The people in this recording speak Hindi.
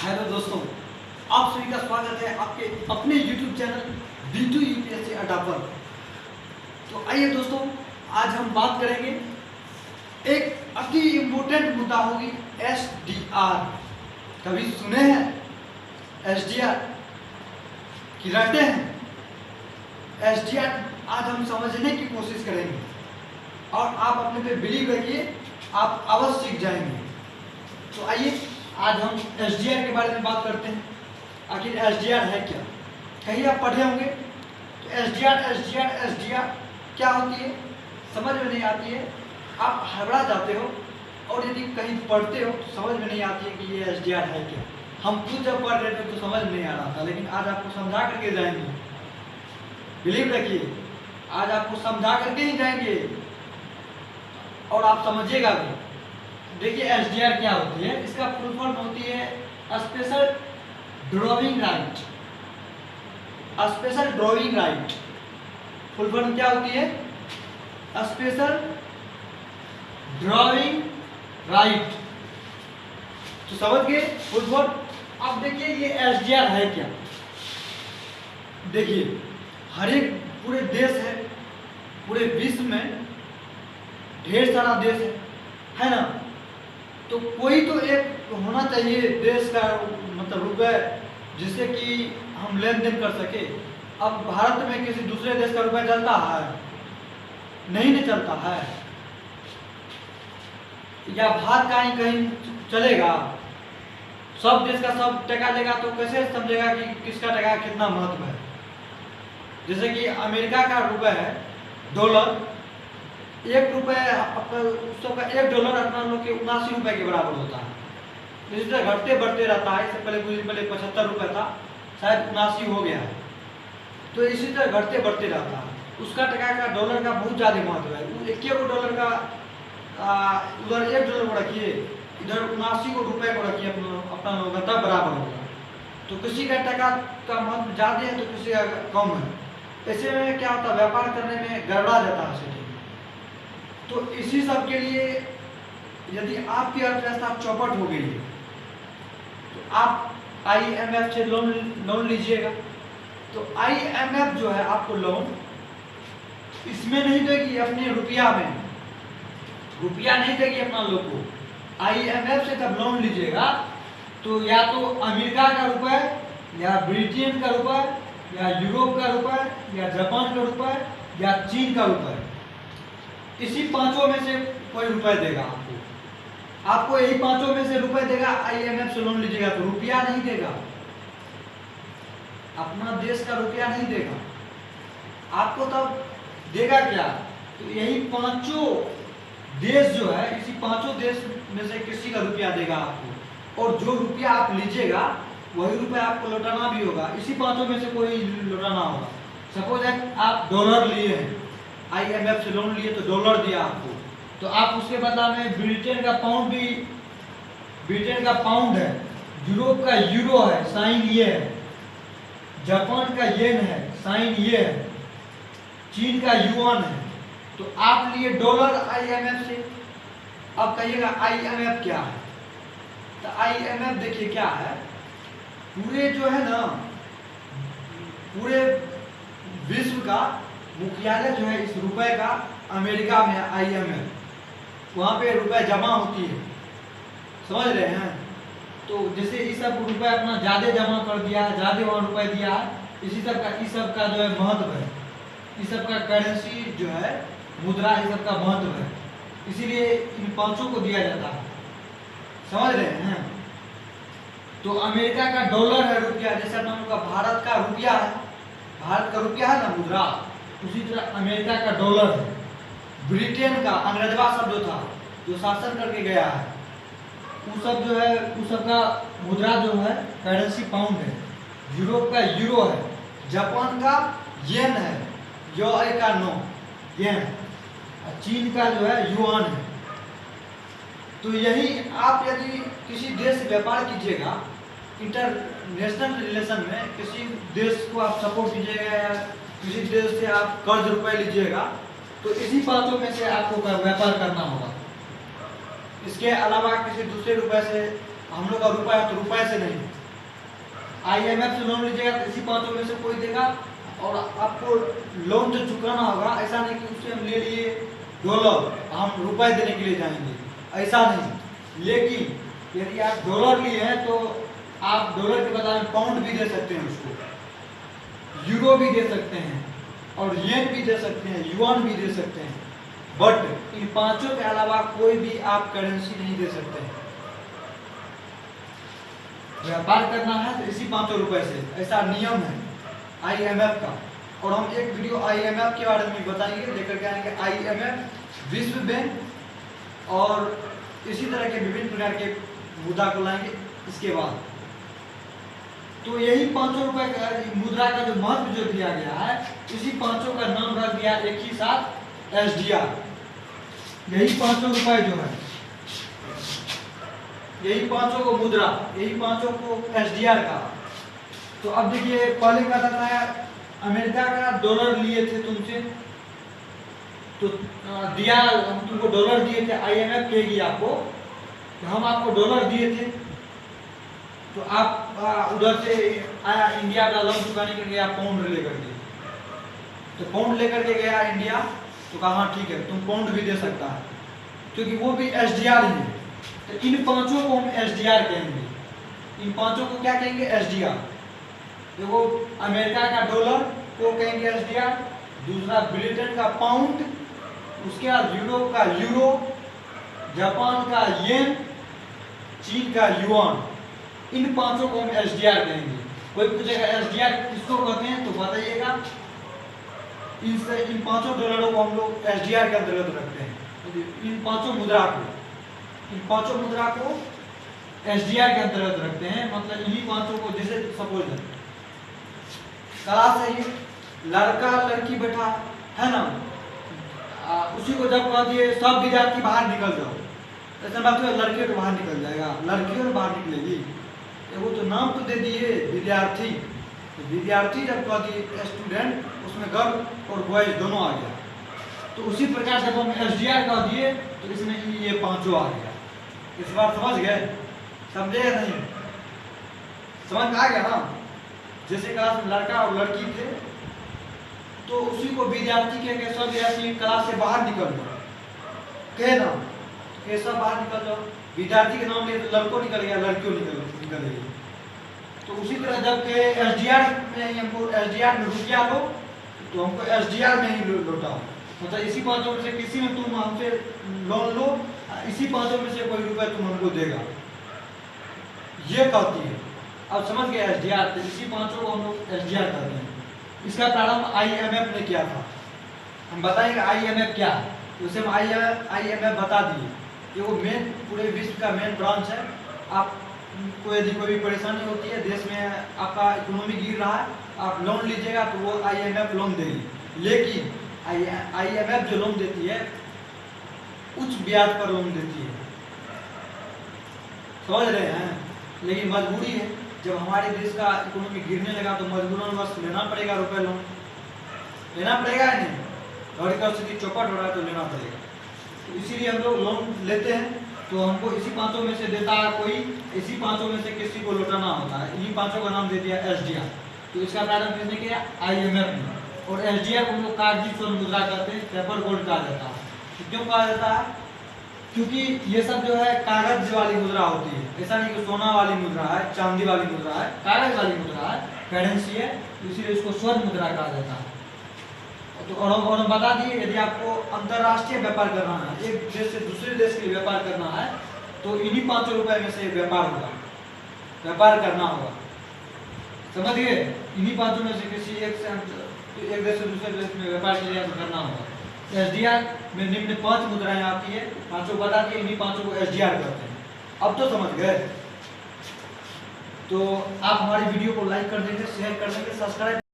हेलो दोस्तों, आप सभी का स्वागत है आपके अपने YouTube चैनल B2 UPSC अड्डा पर। तो आइए दोस्तों, आज हम बात करेंगे एक अति इम्पोर्टेंट मुद्दा होगी SDR। कभी सुने हैं SDR कि रटते हैं? SDR आज हम समझने की कोशिश करेंगे और आप अपने पे बिलीव रखिए, आप अवश्य सीख जाएंगे। तो आइए आज हम SDR के बारे में बात करते हैं। आखिर SDR है क्या? कहीं आप पढ़े होंगे तो SDR क्या होती है समझ में नहीं आती है, आप हड़बड़ा जाते हो और यदि कहीं पढ़ते हो तो समझ में नहीं आती है कि ये SDR है क्या। हम खुद जब पढ़ रहे थे तो समझ में नहीं आ रहा था, लेकिन आज आपको समझा करके जाएंगे। बिलीव रखिए, आज आपको समझा करके ही जाएंगे और आप समझिएगा भी। देखिए SDR क्या होती है, इसका फुल फॉर्म होती है special driving right. Special driving right full form क्या होती है? Special driving right. तो समझ गए फुल फॉर्म। अब देखिए ये SDR है क्या। देखिए हर एक पूरे देश है, पूरे विश्व में ढेर सारा देश है ना। तो कोई तो एक होना चाहिए देश का मतलब रुपए जिससे कि हम लेन देन कर सके। अब भारत में किसी दूसरे देश का रुपया चलता है? नहीं चलता है। या बाहर का ही कहीं चलेगा? सब देश का सब टका लेगा तो कैसे समझेगा कि किसका टका कितना महत्व है। जैसे कि अमेरिका का रुपया है डॉलर, $1 सबका $1 अपना लोग के 79 रुपए के बराबर होता है। इसी तरह घटते बढ़ते रहता है। इससे पहले कुछ दिन पहले 75 रुपए था, शायद 79 हो गया है। तो इसी तरह घटते बढ़ते रहता है। उसका टका का डॉलर का बहुत ज़्यादा महत्व है। $1 का उधर $1 को रखिए, इधर 79 रुपए को रखिए अपना लोग तब बराबर होगा। तो किसी का टका का महत्व ज़्यादा है तो किसी का कम है। ऐसे में क्या होता है, व्यापार करने में गड़बड़ा जाता है। तो इसी सब के लिए यदि आपकी अर्थव्यवस्था चौपट हो गई है तो आप IMF से लोन लीजिएगा। तो IMF जो है आपको लोन इसमें नहीं देगी, अपने रुपया में रुपया नहीं देगी अपना लोग को। IMF से जब लोन लीजिएगा तो या तो अमेरिका का रुपए, या ब्रिटेन का रुपए, या यूरोप का रुपए, या जापान का रुपए, या चीन का रुपए, इसी पांचों में से कोई रुपए देगा आपको यही पांचों में से रुपए देगा। IMF से लोन लीजिएगा तो रुपया नहीं देगा, अपना देश का रुपया नहीं देगा आपको। तब देगा क्या? तो यही पांचों देश जो है, इसी पांचों देश में से किसी का रुपया देगा आपको। और जो रुपया आप लीजिएगा वही रुपया आपको लौटाना भी होगा। इसी पांचों में से कोई लौटाना होगा। सपोज आप डॉलर लिए हैं, IMF से लोन लिए तो डॉलर दिया आपको, तो आप उसके बदला में ब्रिटेन का पाउंड है, यूरोप का यूरो है, साइन ये है, जापान का येन है, साइन ये है, चीन का युआन है। तो आप लिए डॉलर IMF से। अब कहिएगा IMF क्या है? तो IMF देखिए क्या है, पूरे जो है ना, पूरे विश्व का मुख्यालय जो है इस रुपए का अमेरिका में है। IMF वहाँ पे रुपए जमा होती है, समझ रहे हैं। तो जैसे इस सब रुपए अपना ज़्यादा जमा कर दिया है, ज़्यादा वहाँ रुपए दिया है, इस सब का जो है महत्व है। इस सब का करेंसी जो है, मुद्रा, इस सब का महत्व है, इसीलिए इन पांचों को दिया जाता है, समझ रहे हैं। तो अमेरिका का डॉलर है रुपया, जैसे अपना लोग का भारत का रुपया है, भारत का रुपया है ना मुद्रा, उसी तरह अमेरिका का डॉलर है। ब्रिटेन का अंग्रेजवा शब्द जो था, जो शासन करके गया है, वो सब जो है, उस सब का मुद्रा जो है करेंसी पाउंड है। यूरोप का यूरो है, जापान का येन है, येन, चीन का जो है युआन है। तो यही आप यदि किसी देश से व्यापार कीजिएगा, इंटरनेशनल रिलेशन में किसी देश को आप सपोर्ट कीजिएगा या किसी देश से आप कर्ज रुपए लीजिएगा, तो इसी पांचों में से आपको व्यापार करना होगा। इसके अलावा किसी दूसरे रुपए से हम लोग का रुपया है तो रुपये से नहीं, IMF से लोन लीजिएगा तो इसी पांचों में से कोई देगा, और आपको लोन जो चुकाना होगा ऐसा नहीं कि उससे हम ले लिए डॉलर हम रुपए देने के लिए जाएंगे, ऐसा नहीं। लेकिन यदि आप डॉलर लिए हैं तो आप डॉलर के बदले में पाउंड भी दे सकते हैं उसको, यूरो भी दे सकते हैं, और येन भी दे सकते हैं, युआन भी दे सकते हैं, बट इन पांचों के अलावा कोई भी आप करेंसी नहीं दे सकते हैं। व्यापार करना है तो इसी पांचों रुपए से, ऐसा नियम है IMF का। और हम एक वीडियो IMF के बारे में बताएंगे, लेकर के आएंगे IMF, विश्व बैंक और इसी तरह के विभिन्न प्रकार के मुद्रा को लाएंगे इसके बाद। तो यही पांचों रुपए का मुद्रा का जो महत्व जो दिया गया है, इसी पांचों का नाम रख दिया एक ही साथ SDR। यही पांचों रुपए जो है, यही पांचों को मुद्रा, यही पांचों को SDR का। तो अब देखिए, पहले क्या था है, अमेरिका का डॉलर लिए थे तुमसे, तो दिया, हम तुमको डॉलर दिए थे, IMF कहेगी आपको, तो हम आपको डॉलर दिए थे, तो आप उधर से आया इंडिया का लोन चुकाने के लिए आप पाउंड लेकर के, तो पाउंड लेकर के गया इंडिया, तो कहा हाँ ठीक है तुम पाउंड भी दे सकता है, क्योंकि वो भी SDR ही है। तो इन पांचों को हम SDR कहेंगे, इन पांचों को क्या कहेंगे, SDR। देखो, अमेरिका का डॉलर को कहेंगे SDR, दूसरा ब्रिटेन का पाउंड, उसके बाद यूरोप का यूरो, जापान का येन, चीन का युआन, इन पांचों को हम SDR कहेंगे। कोई पूछेगा SDR किसको कहते हैं तो बताइएगा। इन पांचों डॉलरों को हम लोग SDR के अंतर्गत रखते हैं। इन पांचों मुद्रा को, इन पांचों मुद्रा को SDR के अंतर्गत रखते हैं। मतलब इन्हीं पांचों को, जैसे सपोज क्लास है, ये लड़का लड़की बैठा है ना, उसी को जब कह दिए सब विद्यार्थी बाहर निकल जाओ, ऐसा बात है लड़के तो बाहर निकल जाएगा, लड़कियों तो बाहर निकलेगी, वो तो नाम तो दे दिए विद्यार्थी, तो विद्यार्थी जब कह दिए स्टूडेंट, उसमें गर्ल और बॉयज दोनों आ गया। तो उसी प्रकार जब हम SDR कह दिए तो इसमें ये पांचों आ गया। इस बार समझ गए, समझे या नहीं, समझ में आ गया ना। जैसे क्लास में लड़का और लड़की थे, तो उसी को विद्यार्थी के सब विद्यार्थी क्लास से बाहर निकल जाओ, कहे ना, सब बाहर निकल जाओ, विद्यार्थी के नाम लिए तो लड़कों निकल गया, लड़कियों निकल गई। तो उसी तरह जब के SDR में हमको SDR में रुपया लो, तो हमको SDR में ही लौटाओ। मतलब इसी पांचों में से किसी में तुम हमसे लोन लो, इसी पांचों में से कोई रुपया तुम हमको देगा, ये कहती है। अब समझ गए SDR, तो इसी पांचों को हम लोग SDR कहते हैं। इसका प्रारंभ IMF ने किया था। हम बताएंगे IMF क्या है, उसे हम IMF बता दिए। ये वो मेन, पूरे विश्व का मेन ब्रांच है। आपको यदि कोई भी परेशानी होती है, देश में आपका इकोनॉमी गिर रहा है, आप लोन लीजिएगा तो वो IMF लोन देगी। लेकिन IMF जो लोन देती है, उच्च ब्याज पर लोन देती है, समझ रहे हैं। लेकिन मजबूरी है, जब हमारे देश का इकोनॉमी गिरने लगा तो मजबूरन बस लेना पड़ेगा रुपए, लोन लेना पड़ेगा या नहीं, घर का स्थिति चौपट हो रहा है तो लेना पड़ेगा। तो इसीलिए हम लोग लोन लेते हैं, तो हमको इसी पांचों में से देता है कोई, इसी पांचों में से किसी को लौटाना होता है। इन्हीं पांचों का नाम दे दिया SDR। तो इसका प्रारंभ किसने किया, IMF ने। और SDR को हम लोग कागजी स्वर्ण मुद्रा कहते हैं, पेपर गोल्ड कहा जाता है। तो क्यों कहा जाता है, क्योंकि ये सब जो है कागज वाली मुद्रा होती है, ऐसा नहीं कि सोना वाली मुद्रा है, चांदी वाली मुद्रा है, कागज वाली मुद्रा है, करेंसी है, इसीलिए इसको स्वर्ण मुद्रा कहा जाता है। तो और हम बता दिए, यदि आपको अंतर्राष्ट्रीय व्यापार करना है, एक देश से दूसरे देश के लिए व्यापार करना है, तो इन्हीं पांचों रुपए में से व्यापार होगा, व्यापार करना होगा, समझ गए। इन्हीं पांचों में से किसी एक देश से दूसरे देश में व्यापार के लिए करना होगा। SDR में निम्न 5 मुद्राएं आती है, पांचों बता दिए, इन्हीं पांचों को SDR करते हैं। अब तो समझ गए। तो आप हमारी वीडियो को लाइक कर देंगे, शेयर कर देंगे, सब्सक्राइब